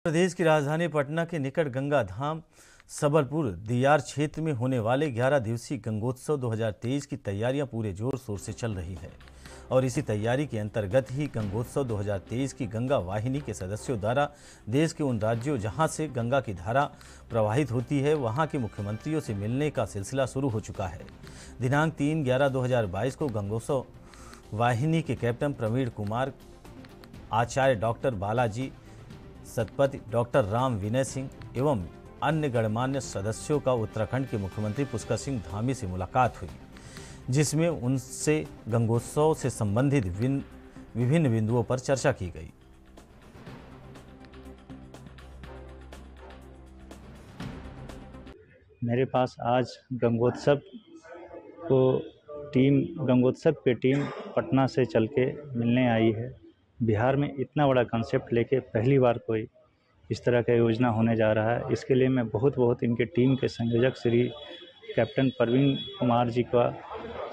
प्रदेश की राजधानी पटना के निकट गंगा धाम सबलपुर दियार क्षेत्र में होने वाले 11 दिवसीय गंगोत्सव 2023 की तैयारियां पूरे जोर शोर से चल रही है और इसी तैयारी के अंतर्गत ही गंगोत्सव 2023 की गंगा वाहिनी के सदस्यों द्वारा देश के उन राज्यों जहां से गंगा की धारा प्रवाहित होती है वहां के मुख्यमंत्रियों से मिलने का सिलसिला शुरू हो चुका है। दिनांक 3/11/2022 को गंगोत्सव वाहिनी के कैप्टन प्रवीण कुमार, आचार्य डॉक्टर बालाजी सतपति, डॉक्टर राम विनय सिंह एवं अन्य गणमान्य सदस्यों का उत्तराखंड के मुख्यमंत्री पुष्कर सिंह धामी से मुलाकात हुई, जिसमें उनसे गंगोत्सव से संबंधित विभिन्न बिंदुओं पर चर्चा की गई। मेरे पास आज गंगोत्सव की टीम पटना से चल के मिलने आई है। बिहार में इतना बड़ा कंसेप्ट लेके पहली बार कोई इस तरह का योजना होने जा रहा है। इसके लिए मैं बहुत इनके टीम के संयोजक श्री कैप्टन प्रवीण कुमार जी का,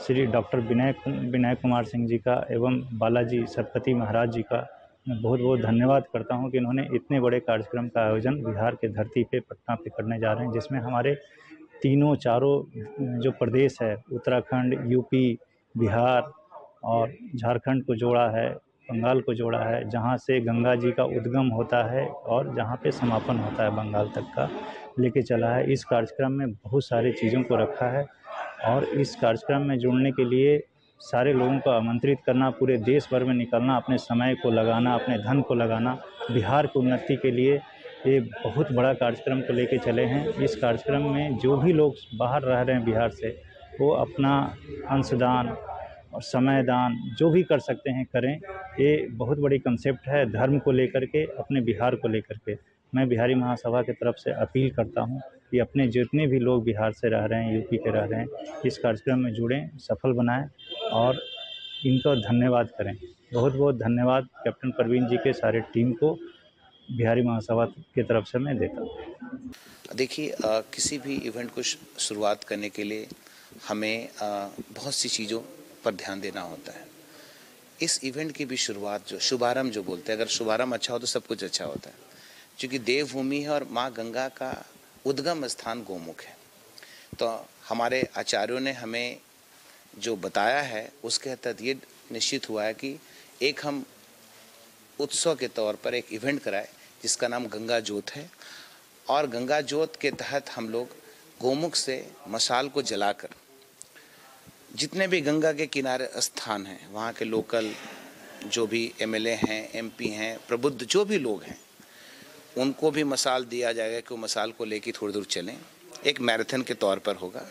श्री डॉक्टर विनय कुमार सिंह जी का एवं बालाजी सतपति महाराज जी का मैं बहुत धन्यवाद करता हूं कि इन्होंने इतने बड़े कार्यक्रम का आयोजन बिहार के धरती पे पटना पे करने जा रहे हैं, जिसमें हमारे चारों जो प्रदेश है, उत्तराखंड, यूपी, बिहार और झारखंड को जोड़ा है, बंगाल को जोड़ा है, जहां से गंगा जी का उद्गम होता है और जहां पे समापन होता है बंगाल तक का लेके चला है। इस कार्यक्रम में बहुत सारी चीज़ों को रखा है और इस कार्यक्रम में जुड़ने के लिए सारे लोगों को आमंत्रित करना, पूरे देश भर में निकलना, अपने समय को लगाना, अपने धन को लगाना, बिहार की उन्नति के लिए ये बहुत बड़ा कार्यक्रम को लेके चले हैं। इस कार्यक्रम में जो भी लोग बाहर रह रहे हैं बिहार से, वो अपना अंशदान और समय दान जो भी कर सकते हैं करें। ये बहुत बड़ी कंसेप्ट है धर्म को लेकर के, अपने बिहार को लेकर के। मैं बिहारी महासभा की तरफ से अपील करता हूं कि अपने जितने भी लोग बिहार से रह रहे हैं, यूपी के रह रहे हैं, इस कार्यक्रम में जुड़ें, सफल बनाएं और इनको धन्यवाद करें। बहुत धन्यवाद कैप्टन प्रवीण जी के सारे टीम को बिहारी महासभा की तरफ से मैं देता हूँ। देखिए, किसी भी इवेंट को शुरुआत करने के लिए हमें बहुत सी चीज़ों पर ध्यान देना होता है। इस इवेंट की भी शुरुआत, जो शुभारंभ जो बोलते हैं, अगर शुभारंभ अच्छा हो तो सब कुछ अच्छा होता है। क्योंकि देवभूमि है और माँ गंगा का उद्गम स्थान गोमुख है, तो हमारे आचार्यों ने हमें जो बताया है उसके तहत ये निश्चित हुआ है कि एक हम उत्सव के तौर पर एक इवेंट कराए जिसका नाम गंगा जोत है। और गंगा जोत के तहत हम लोग गोमुख से मशाल को जलाकर जितने भी गंगा के किनारे स्थान हैं, वहाँ के लोकल जो भी एमएलए हैं, एमपी हैं, प्रबुद्ध जो भी लोग हैं, उनको भी मशाल दिया जाएगा कि वो मशाल को लेके थोड़ी दूर चलें। एक मैराथन के तौर पर होगा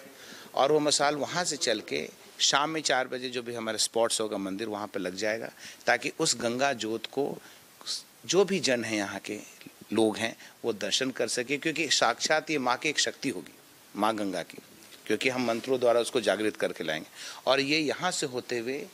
और वो मशाल वहाँ से चल के शाम में 4 बजे जो भी हमारे स्पॉट्स होगा मंदिर, वहाँ पर लग जाएगा, ताकि उस गंगा जोत को जो भी जन है, यहाँ के लोग हैं, वो दर्शन कर सके। क्योंकि साक्षात ये माँ की एक शक्ति होगी, माँ गंगा की, क्योंकि हम मंत्रों द्वारा उसको जागृत करके लाएंगे। और ये यहाँ से होते हुए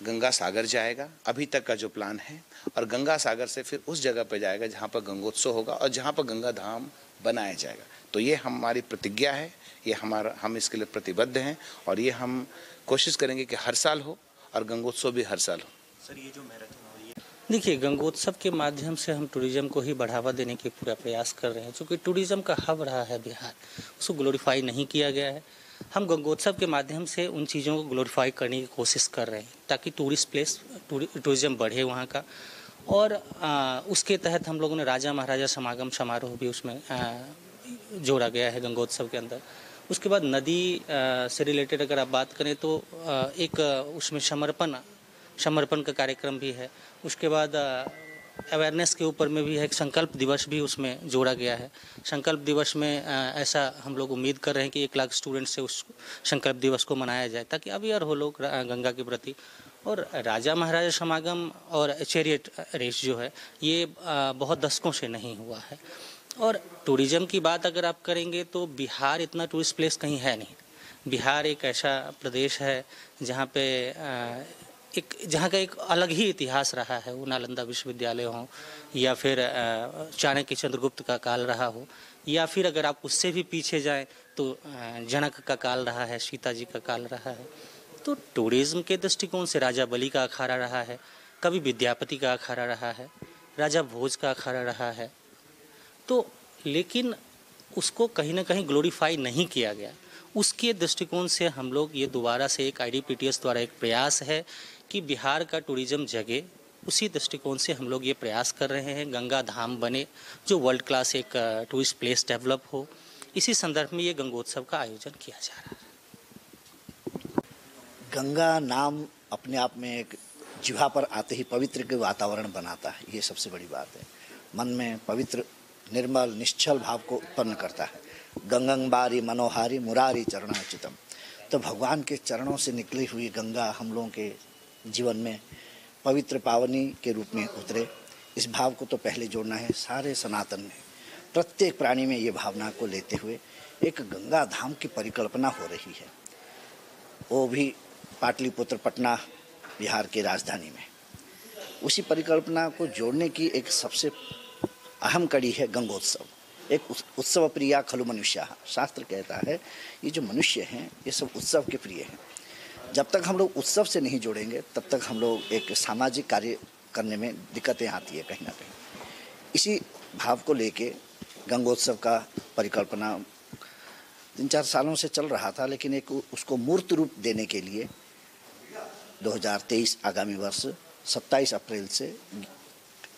गंगा सागर जाएगा, अभी तक का जो प्लान है, और गंगा सागर से फिर उस जगह पर जाएगा जहाँ पर गंगोत्सव होगा और जहाँ पर गंगा धाम बनाया जाएगा। तो ये हमारी प्रतिज्ञा है, ये हम इसके लिए प्रतिबद्ध हैं और ये हम कोशिश करेंगे कि हर साल हो और गंगोत्सव भी हर साल हो। सर, ये जो मैराथन हो रही है, देखिए, गंगोत्सव के माध्यम से हम टूरिज्म को ही बढ़ावा देने के पूरा प्रयास कर रहे हैं। चूँकि टूरिज्म का हब रहा है बिहार, उसको ग्लोरीफाई नहीं किया गया है। हम गंगोत्सव के माध्यम से उन चीज़ों को ग्लोरीफाई करने की कोशिश कर रहे हैं ताकि टूरिज्म बढ़े वहाँ का। और उसके तहत हम लोगों ने राजा महाराजा समागम समारोह भी उसमें जोड़ा गया है गंगोत्सव के अंदर। उसके बाद नदी से रिलेटेड अगर आप बात करें तो एक उसमें समर्पण का कार्यक्रम भी है। उसके बाद अवेयरनेस के ऊपर में भी है, एक संकल्प दिवस भी उसमें जोड़ा गया है। संकल्प दिवस में ऐसा हम लोग उम्मीद कर रहे हैं कि 1 लाख स्टूडेंट से उस संकल्प दिवस को मनाया जाए ताकि अवेयर हो लोग गंगा के प्रति। और राजा महाराजा समागम और चैरियट रेस जो है, ये बहुत दशकों से नहीं हुआ है। और टूरिज़्म की बात अगर आप करेंगे तो बिहार इतना टूरिस्ट प्लेस कहीं है नहीं। बिहार एक ऐसा प्रदेश है जहाँ का एक अलग ही इतिहास रहा है। वो नालंदा विश्वविद्यालय हो या फिर चाणक्य चंद्रगुप्त का काल रहा हो, या फिर अगर आप उससे भी पीछे जाएं तो जनक का काल रहा है, सीता जी का काल रहा है। तो टूरिज़्म के दृष्टिकोण से राजा बलि का अखाड़ा रहा है, कभी विद्यापति का अखाड़ा रहा है, राजा भोज का अखाड़ा रहा है, तो लेकिन उसको कहीं ना कहीं ग्लोरीफाई नहीं किया गया। उसके दृष्टिकोण से हम लोग ये दोबारा से एक IDPTS द्वारा एक प्रयास है कि बिहार का टूरिज्म जगे। उसी दृष्टिकोण से हम लोग ये प्रयास कर रहे हैं, गंगा धाम बने, जो वर्ल्ड क्लास एक टूरिस्ट प्लेस डेवलप हो। इसी संदर्भ में ये गंगोत्सव का आयोजन किया जा रहा है। गंगा नाम अपने आप में एक जिह्वा पर आते ही पवित्र के वातावरण बनाता है, ये सबसे बड़ी बात है। मन में पवित्र निर्मल निश्चल भाव को उत्पन्न करता है। गंगंबारी मनोहारी मुरारी चरणाच्युतम, तो भगवान के चरणों से निकली हुई गंगा हम लोगों के जीवन में पवित्र पावनी के रूप में उतरे। इस भाव को तो पहले जोड़ना है। सारे सनातन में प्रत्येक प्राणी में ये भावना को लेते हुए एक गंगा धाम की परिकल्पना हो रही है, वो भी पाटलिपुत्र पटना बिहार की राजधानी में। उसी परिकल्पना को जोड़ने की एक सबसे अहम कड़ी है गंगोत्सव। एक उत्सव प्रिया खलु मनुष्य, शास्त्र कहता है ये जो मनुष्य हैं ये सब उत्सव के प्रिय हैं। जब तक हम लोग उत्सव से नहीं जोड़ेंगे तब तक हम लोग एक सामाजिक कार्य करने में दिक्कतें आती है कहीं ना कहीं। इसी भाव को लेके गंगोत्सव का परिकल्पना 3-4 सालों से चल रहा था, लेकिन एक उसको मूर्त रूप देने के लिए 2023 आगामी वर्ष 27 अप्रैल से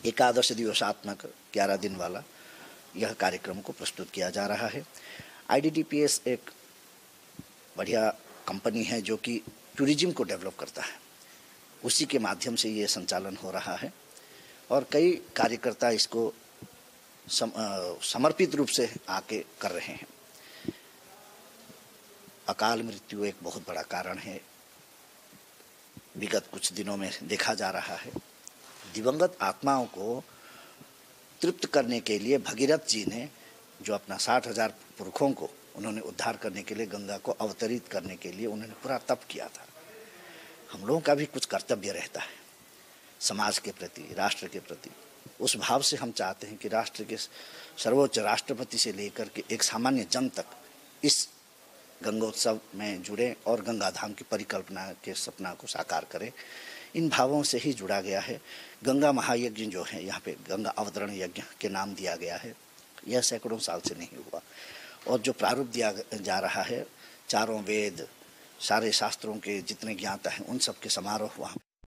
एकादश दिवसात्मक 11 दिन वाला यह कार्यक्रम को प्रस्तुत किया जा रहा है। IDDPS एक बढ़िया कंपनी है जो कि टूरिज्म को डेवलप करता है, उसी के माध्यम से ये संचालन हो रहा है और कई कार्यकर्ता इसको समर्पित रूप से आके कर रहे हैं। अकाल मृत्यु एक बहुत बड़ा कारण है, विगत कुछ दिनों में देखा जा रहा है। दिवंगत आत्माओं को तृप्त करने के लिए भगीरथ जी ने जो अपना 60,000 पुरखों को उन्होंने उद्धार करने के लिए गंगा को अवतरित करने के लिए उन्होंने पूरा तप किया था। हम लोगों का भी कुछ कर्तव्य रहता है समाज के प्रति, राष्ट्र के प्रति। उस भाव से हम चाहते हैं कि राष्ट्र के सर्वोच्च राष्ट्रपति से लेकर के एक सामान्य जन तक इस गंगोत्सव में जुड़े और गंगा धाम की परिकल्पना के सपना को साकार करें। इन भावों से ही जुड़ा गया है। गंगा महायज्ञ जो है यहाँ पे गंगा अवतरण यज्ञ के नाम दिया गया है। यह सैकड़ों साल से नहीं हुआ और जो प्रारूप दिया जा रहा है, चारों वेद, सारे शास्त्रों के जितने ज्ञाता हैं उन सब के समारोह वहाँ